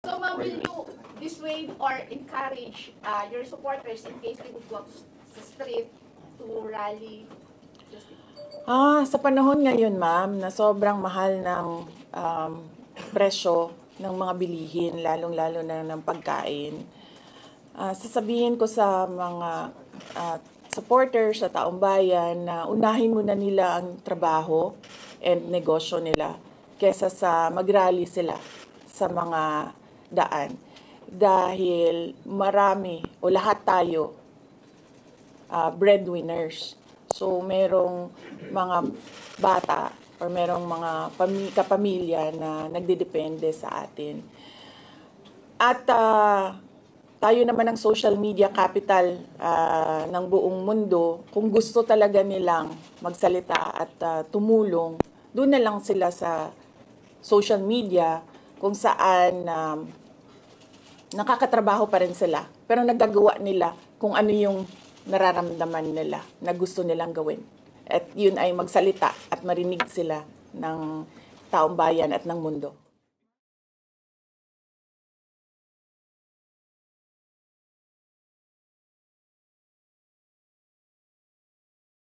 So, ma'am, will you dissuade or encourage your supporters in case they would go sa street to rally? Sa panahon ngayon, ma'am, na sobrang mahal ng presyo ng mga bilihin, lalong-lalo na ng pagkain, sasabihin ko sa mga supporters sa taong bayan na unahin muna nila ang trabaho and negosyo nila kesa sa mag-rally sila sa mga daan. Dahil marami o lahat tayo breadwinners. So merong mga bata or merong mga kapamilya na nagdedepende sa atin. At tayo naman ang social media capital ng buong mundo. Kung gusto talaga nilang magsalita at tumulong, doon na lang sila sa social media kung saan nakakatrabaho pa rin sila. Pero nagagawa nila kung ano yung nararamdaman nila na gusto nilang gawin. At yun ay magsalita at marinig sila ng taong bayan at ng mundo.